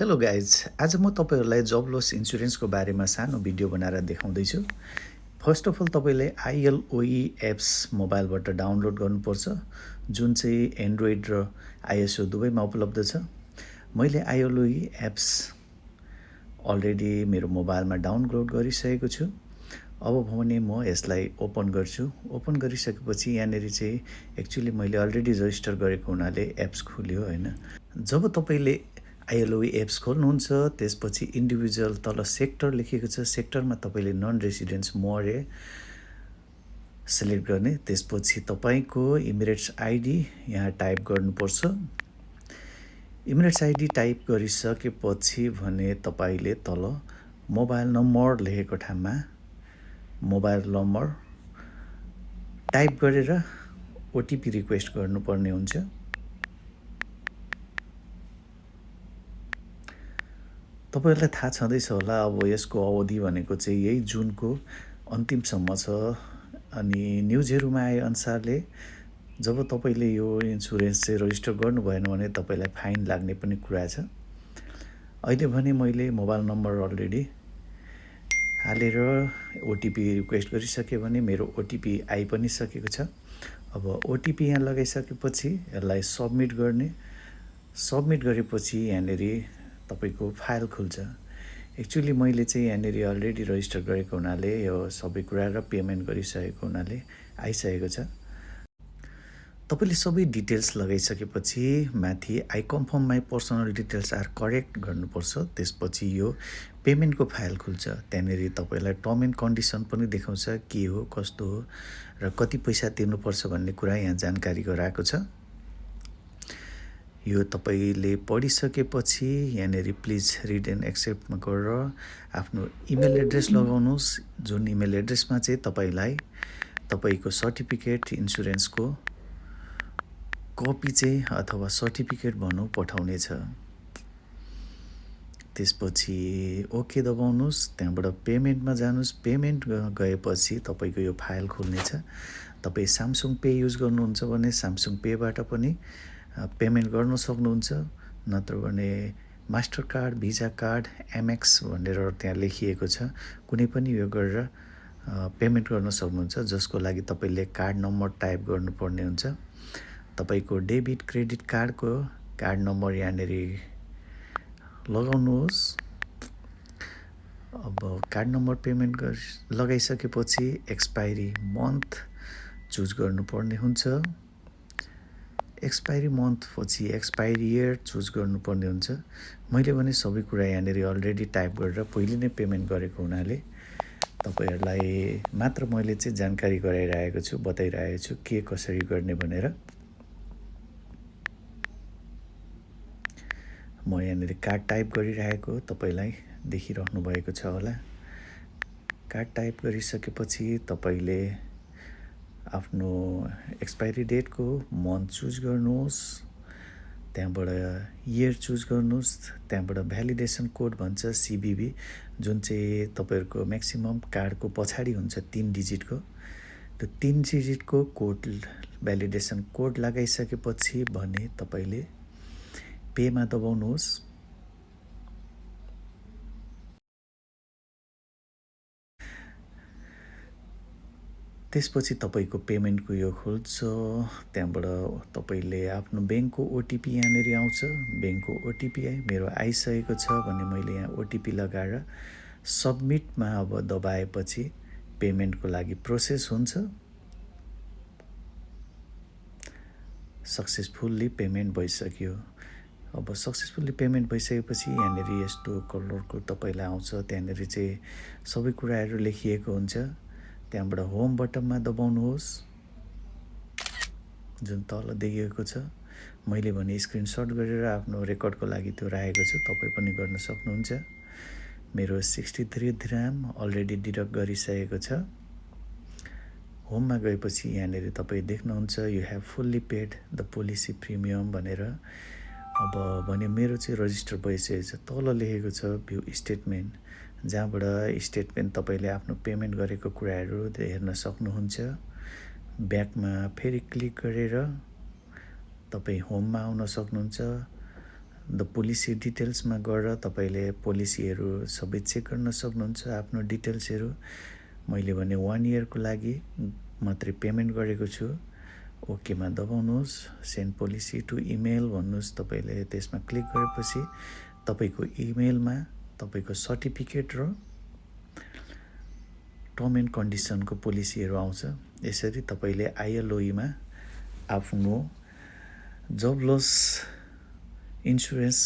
Hello guys, आज म तपाईहरुलाई जब लस इन्स्योरेन्सको बारेमा सानो भिडियो बनाएर देखाउँदैछु। फर्स्ट अफ अल तपाईले ILOE एप्स मोबाइलबाट डाउनलोड गर्नुपर्छ, जुन चाहिँ एन्ड्रोइड र आइएसओ दुवैमा उपलब्ध छ। मैले ILOE एप्स अलरेडी मेरो मोबाइलमा डाउनलोड गरिसकेको छु। अब भने म यसलाई ओपन गर्छु। ओपन गरिसकेपछि यहाँनेरि चाहिँ एक्चुअली मैले अलरेडी रजिस्टर गरेको हुनाले एप्स खुल्यो हैन। जब तपाईले ILOE एप्स खोल्नुहुन्छ त्यसपछि इन्डिभिजुअल तल सेक्टर लेखेको छ। सेक्टरमा तपाईले नन रेसिडेन्ट्स मोरे सिलेक्ट गर्ने। त्यसपछि तपाईको इमिरेट्स आईडी यहाँ टाइप गर्नुपर्छ। इमिरेट्स आईडी टाइप गरिसकेपछि भने तपाईले तल मोबाइल नम्बर लेखेको ठाउँमा मोबाइल नम्बर टाइप गरेर ओटिपी रिक्वेस्ट गर्नुपर्ने हुन्छ। तपाईहरुलाई थाहा छँदैछ होला, अब यसको अवधि भनेको चाहिँ यही जुनको अन्तिमसम्म छ। अनि न्युजहरुमा आए अनुसारले जब तपाईले यो इन्स्योरेन्स चाहिँ रजिस्टर गर्नु भएन भने तपाईलाई फाइन लाग्ने पनि कुरा छ। अहिले भने मैले मोबाइल नम्बर अलरेडी हालेर ओटिपी रिक्वेस्ट गरिसके भने मेरो ओटिपी आइ पनि सकेको छ। अब ओटिपी यहाँ लगाइसकेपछि यसलाई सबमिट गर्ने। सबमिट गरेपछि यहाँनेरि तपाईको फाइल खुल्छ। एक्चुअली मैले चाहिँ यहाँनेरि अलरेडी रजिस्टर गरेको हुनाले यो सबै कुरा र पेमेन्ट गरिसकेको हुनाले आइसकेको छ। तपाईले सबै डिटेल्स लगाइसकेपछि माथि I confirm my personal details are correct गर्नुपर्छ। त्यसपछि यो पेमेन्टको फाइल खुल्छ। त्यहाँनेरि तपाईलाई टर्म एन्ड कन्डिसन पनि देखाउँछ के हो कस्तो हो र कति पैसा तिर्नुपर्छ भन्ने कुरा यहाँ जानकारी गराएको छ। यो तपाईले पढिसकेपछि यहाँनेरि प्लिज रिड एन्ड एक्सेप्टमा गएर आफ्नो इमेल एड्रेस लगाउनुस्, जुन इमेल एड्रेसमा चाहिँ तपाईलाई तपाईको सर्टिफिकेट इन्स्योरेन्सको कपी चाहिँ अथवा सर्टिफिकेट भनौं पठाउने छ। त्यसपछि ओके दबाउनुस्। त्यहाँबाट पेमेन्टमा जानुस्। पेमेन्ट गएपछि तपाईको यो फाइल खुल्नेछ। तपाई स्यामसङ पे युज गर्नुहुन्छ भने स्यामसङ पेबाट पनि पेमेन्ट गर्न सक्नुहुन्छ, नत्र भने master card, visa card, MX भनेर त्यहाँ लेखिएको छ, कुनै पनि यो गरेर पेमेन्ट गर्न सक्नुहुन्छ। जसको लागि तपाईले कार्ड नम्बर टाइप गर्नुपर्ने हुन्छ। तपाईको डेबिट क्रेडिट कार्डको कार्ड नम्बर यहाँनेरि लगाउनुहोस्। अब कार्ड नम्बर पेमेन्ट लगाइसकेपछि एक्सपायरी मन्थ चुज गर्नुपर्ने हुन्छ। एक्सपायरी मन्थ पछि एक्सपायरी इयर चुज गर्नुपर्ने हुन्छ। मैले भने सबै कुरा यहाँनेरि अलरेडी टाइप गरेर पहिले नै पेमेन्ट गरेको हुनाले तपाईहरुलाई मात्र मैले चाहिँ जानकारी गराइरहेको छु, बताइरहेको छु के कसरी गर्ने भनेर। म यहाँनेरि कार्ड टाइप गरिरहेको तपाईलाई देखिरहनु भएको छ होला। कार्ड टाइप गरिसकेपछि तपाईले आफ्नो एक्सपायरी डेटको मन्थ चुज गर्नुहोस्। त्यहाँबाट इयर चुज गर्नुहोस्। त्यहाँबाट भ्यालिडेसन कोड भन्छ CVV, जुन चाहिँ तपाईहरुको म्याक्सिमम कार्डको पछाडी हुन्छ 3 डिजिटको। त्यो 3 डिजिटको कोड भ्यालिडेसन कोड लगाइसकेपछि भने तपाईले पेमा दबाउनुहोस्। त्यसपछि तपाईको पेमेन्टको यो खुल्छ। त्यहाँबाट तपाईले आफ्नो बैंकको ओटिपी यहाँनेरि आउँछ। बैंकको ओटिपी मेरो आइसकेको छ भने मैले यहाँ ओटिपी लगाएर सबमिटमा अब दबाएपछि पेमेन्टको लागि प्रोसेस हुन्छ। सक्सेसफुल्ली पेमेन्ट भइसक्यो। अब सक्सेसफुल्ली पेमेन्ट भइसकेपछि यहाँनेरि यस्तो कलरको तपाईलाई आउँछ। त्यहाँनेरि चाहिँ सबै कुराहरु लेखिएको हुन्छ। त्यहाँबाट होम बटनमा दबाउनुहोस्, जुन तल देखिएको छ। मैले भने स्क्रिनशट गरेर आफ्नो रेकर्डको लागि त्यो राखेको छु, तपाई पनि गर्न सक्नुहुन्छ। मेरो 63 दिरहम अलरेडी डिडक्ट गरिसकेको छ। होममा गएपछि यहाँनेरि तपाई देख्नुहुन्छ you have fully paid the policy premium भनेर। अब भने मेरो चाहिँ रजिस्टर भइसकेको छ। तल लेखेको छ भ्यू स्टेटमेन्ट, जहाँबाट स्टेटमेन्ट तपाईले आफ्नो पेमेन्ट गरेको कुराहरु हेर्न सक्नुहुन्छ। ब्याकमा फेरि क्लिक गरेर तपाई होममा आउन सक्नुहुन्छ। द पोलिसी डिटेल्समा गएर तपाईँले पोलिसीहरू सबै चेक गर्न सक्नुहुन्छ। आफ्नो डिटेल्सहरू मैले भने 1 इयरको लागि मात्रै पेमेन्ट गरेको छु। ओकेमा दबाउनुहोस्। सेन्ड पोलिसी टु इमेल भन्नुहोस्। तपाईँले त्यसमा क्लिक गरेपछि तपाईँको इमेलमा तपाईँको सर्टिफिकेट र टर्म एन्ड कन्डिसनको पोलिसीहरू आउँछ। यसरी तपाईँले आइएलओईमा आफ्नो जब लस इन्सुरेन्स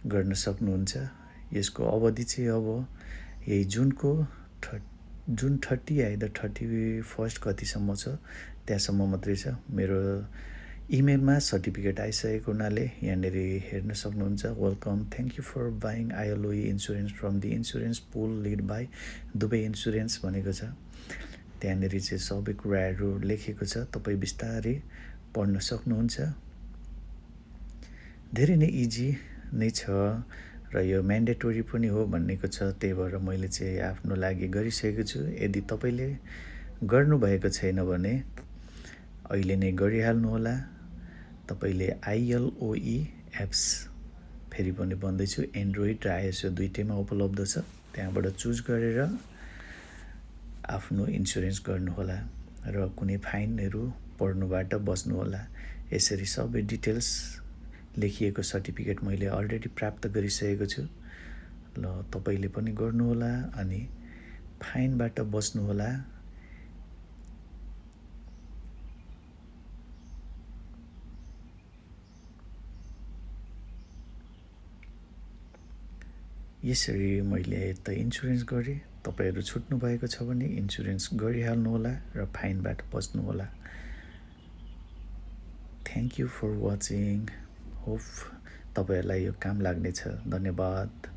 गर्न सक्नुहुन्छ। यसको अवधि चाहिँ अब यही जुन 30 आइदर 31 कतिसम्म छ त्यहाँसम्म मात्रै छ। मेरो इमेलमा सर्टिफिकेट आइसकेको हुनाले यहाँनिर हेर्न सक्नुहुन्छ। Welcome, thank you for buying ILOE insurance from the insurance pool led by Dubai insurance भनेको छ। त्यहाँनिर चाहिँ सबै कुराहरू लेखेको छ, तपाईँ बिस्तारै पढ्न सक्नुहुन्छ। धेरै नै इजी नै छ र यो म्यान्डेटोरी पनि हो भन्नेको छ। त्यही भएर मैले चाहिँ आफ्नो लागि गरिसकेको छु। यदि तपाईँले गर्नुभएको छैन भने अहिले नै गरिहाल्नुहोला। तपाईँले आइएलओई एप्स फेरि पनि भन्दैछु, एन्ड्रोइड र आइएसओ दुइटैमा उपलब्ध छ। त्यहाँबाट चुज गरेर आफ्नो इन्सुरेन्स गर्नुहोला र कुनै फाइनहरू पर्नुबाट बस्नुहोला। यसरी सबै डिटेल्स लेखिएको सर्टिफिकेट मैले अलरेडी प्राप्त गरिसकेको छु। ल तपाईँले पनि गर्नुहोला अनि फाइनबाट बस्नुहोला। यसरी मैले त इन्सुरेन्स गरेँ। तपाईँहरू छुट्नु भएको छ भने इन्सुरेन्स गरिहाल्नुहोला र फाइनबाट बस्नुहोला। Thank you for watching. Hope तपाईँहरूलाई यो काम लाग्नेछ। धन्यवाद।